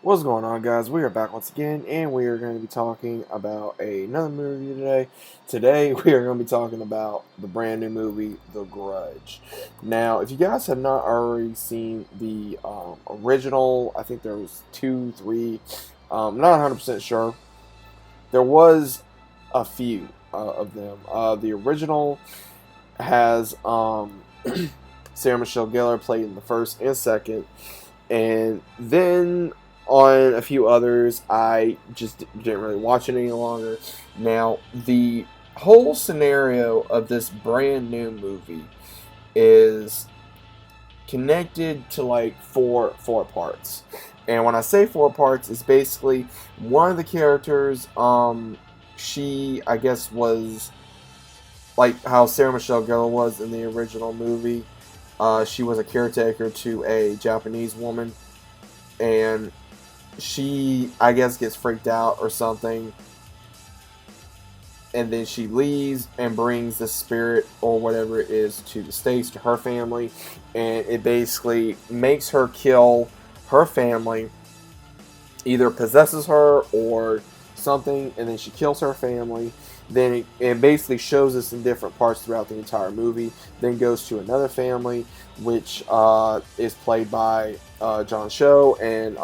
What's going on, guys? We are back once again, and we are going to be talking about another movie today. Today, we are going to be talking about the brand new movie, The Grudge. Now, if you guys have not already seen the original, I think there was two, three, not 100% sure. There was a few of them. The original has Sarah Michelle Gellar played in the first and second, and then on a few others, I just didn't really watch it any longer. Now, the whole scenario of this brand new movie is connected to like four parts. And when I say four parts, it's basically one of the characters, she I guess was like how Sarah Michelle Gellar was in the original movie. She was a caretaker to a Japanese woman, and she, I guess, gets freaked out or something, and then she leaves and brings the spirit or whatever it is to the States, to her family, and it basically makes her kill her family, either possesses her or something, and then she kills her family. Then it basically shows us in different parts throughout the entire movie. Then goes to another family, which is played by John Cho, and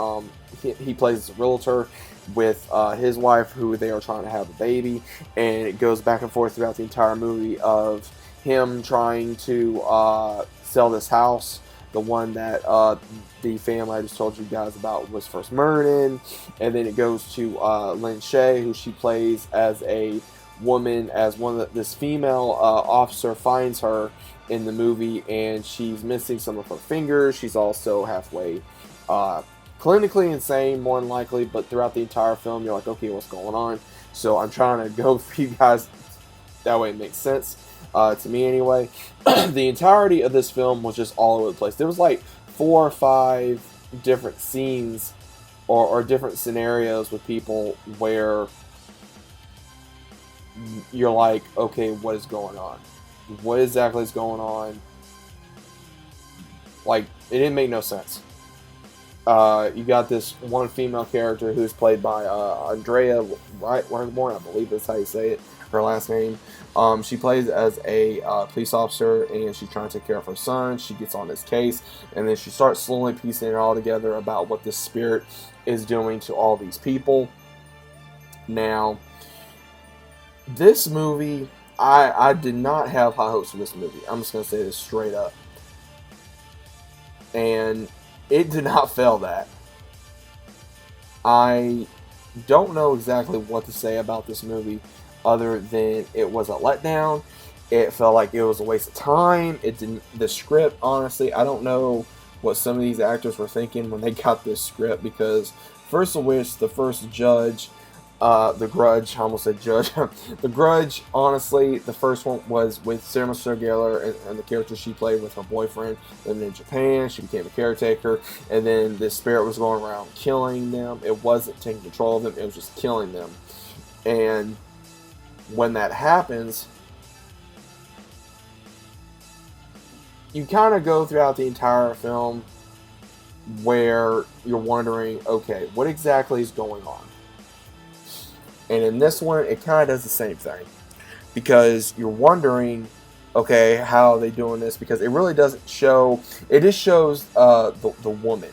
he plays as a realtor with his wife, who they are trying to have a baby. And it goes back and forth throughout the entire movie of him trying to sell this house, the one that the family I just told you guys about was first murdered in. And then it goes to Lin Shaye, who she plays as a woman, as one of this female officer finds her in the movie, and she's missing some of her fingers. She's also halfway clinically insane, more than likely, but throughout the entire film, you're like, okay, what's going on? So I'm trying to go for you guys, that way it makes sense, to me anyway. The entirety of this film was just all over the place. There was like 4 or 5 different scenes or different scenarios with people where you're like, okay, what is going on? What exactly is going on? Like, it didn't make no sense. You got this one female character who's played by Andrea Whitmore, I believe that's how you say it, her last name. She plays as a police officer, and she's trying to take care of her son. She gets on this case, and then she starts slowly piecing it all together about what this spirit is doing to all these people. Now, this movie, I did not have high hopes for this movie. I'm just going to say this straight up. And it did not fail that. I don't know exactly what to say about this movie other than it was a letdown. It felt like it was a waste of time. It didn't. The script, honestly, I don't know what some of these actors were thinking when they got this script, because first of which, the first judge, The Grudge, I almost said Judge. The Grudge, honestly, the first one was with Sarah Michelle Gellar and the character she played with her boyfriend. Then in Japan, she became a caretaker, and then this spirit was going around killing them. It wasn't taking control of them, it was just killing them. And when that happens, you kind of go throughout the entire film where you're wondering, okay, what exactly is going on? And in this one, it kind of does the same thing, because you're wondering, okay, how are they doing this? Because it really doesn't show. It just shows the woman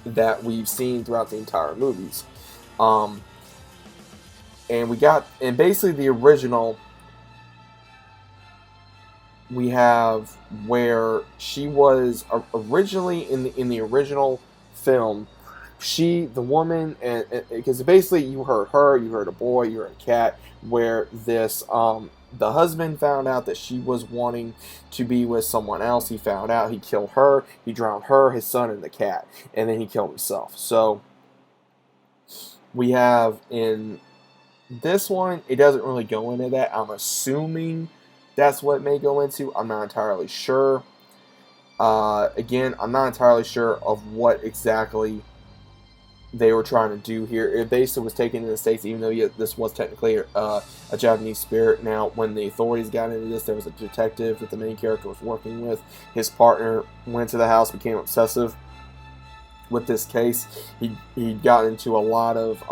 that we've seen throughout the entire movies. And basically the original, we have where she was originally in the original film. The woman, and because basically you heard her, you heard a boy, you heard a cat, where this, the husband found out that she was wanting to be with someone else. He found out, he killed her, he drowned her, his son, and the cat, and then he killed himself. So we have in this one, it doesn't really go into that. I'm assuming that's what it may go into. I'm not entirely sure. Again, I'm not entirely sure of what exactly they were trying to do here. It basically was taken in the States, even though this was technically a Japanese spirit. Now, when the authorities got into this, there was a detective that the main character was working with. His partner went to the house, became obsessive, with this case. He got into a lot of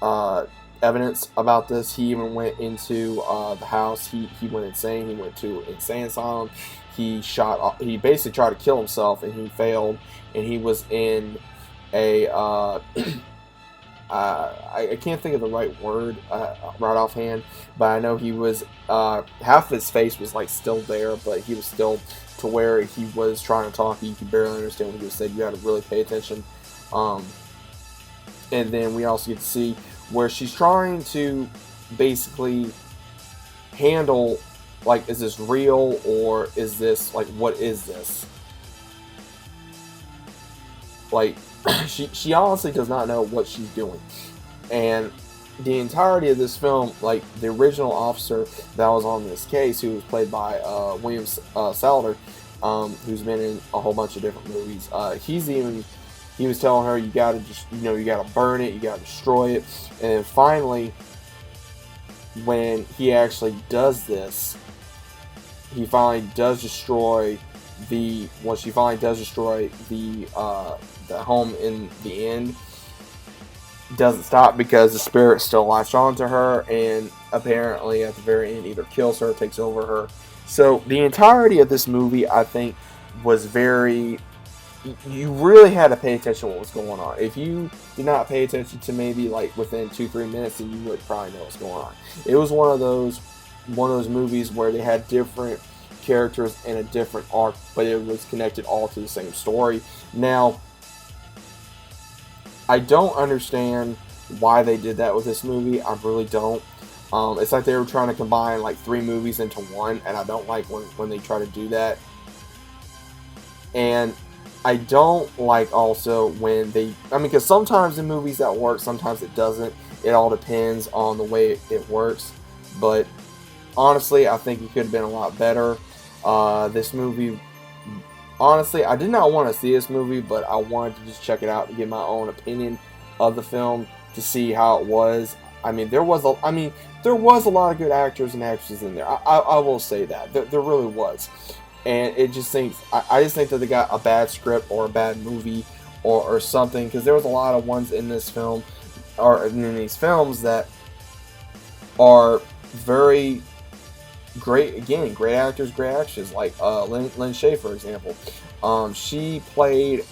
uh, evidence about this. He even went into the house. He went insane. He went to an insane asylum. He basically tried to kill himself, and he failed. And he was in a I can't think of the right word right offhand, but I know he was half of his face was like still there, but he was still to where he was trying to talk. You could barely understand what he was saying. You had to really pay attention. Um, and then we also get to see where she's trying to basically handle, like, is this real, or is this, like, what is this? Like, she honestly does not know what she's doing. And the entirety of this film, like, the original officer that was on this case, who was played by William Salter, who's been in a whole bunch of different movies, he was telling her, you gotta just, you gotta burn it, you gotta destroy it. And then finally, when he actually does this, he finally does destroy the home in the end. Doesn't stop because the spirit still latched onto her, and apparently at the very end either kills her or takes over her. So the entirety of this movie, I think, was very... You really had to pay attention to what was going on. If you did not pay attention to maybe like within 2-3 minutes, then you would probably know what's going on. It was one of those movies where they had different characters and a different arc, but it was connected all to the same story. Now, I don't understand why they did that with this movie. I really don't. It's like they were trying to combine like 3 movies into one, and I don't like when they try to do that. And I don't like also when because sometimes in movies that works, sometimes it doesn't. It all depends on the way it works. But honestly, I think it could have been a lot better. This movie, honestly, I did not want to see this movie, but I wanted to just check it out to get my own opinion of the film to see how it was. There was a lot of good actors and actresses in there. I will say that there really was. And it just thinks I just think that they got a bad script or a bad movie or something, because there was a lot of ones in this film or in these films that are very great. Again, great actors, great actresses, like Lynn Shay, for example. She played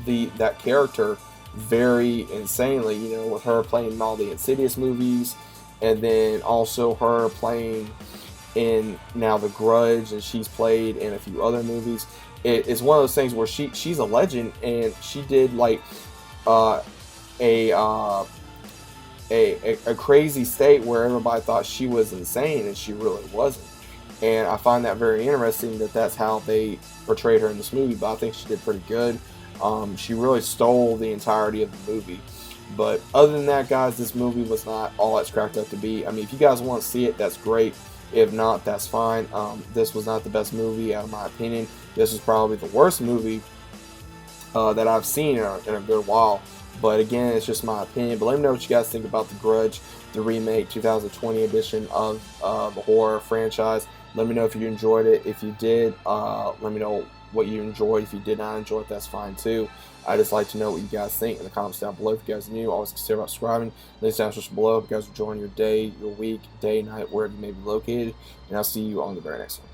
that character very insanely. With her playing in all the Insidious movies, and then also her playing in now the Grudge, and she's played in a few other movies. It's one of those things where she's a legend, and she did like a crazy state where everybody thought she was insane, and she really wasn't. And I find that very interesting that that's how they portrayed her in this movie. But I think she did pretty good. She really stole the entirety of the movie. But other than that, guys, this movie was not all it's cracked up to be. If you guys want to see it, that's great. If not, that's fine. This was not the best movie, out of my opinion. This is probably the worst movie that I've seen in a good while. But again, it's just my opinion. But let me know what you guys think about The Grudge, the remake 2020 edition of the horror franchise. Let me know if you enjoyed it. If you did, let me know what you enjoyed. If you did not enjoy it, that's fine too. I just like to know what you guys think in the comments down below. If you guys are new, always consider about subscribing. Links down just below. If you guys are enjoying your day, your week, day, night, wherever you may be located. And I'll see you on the very next one.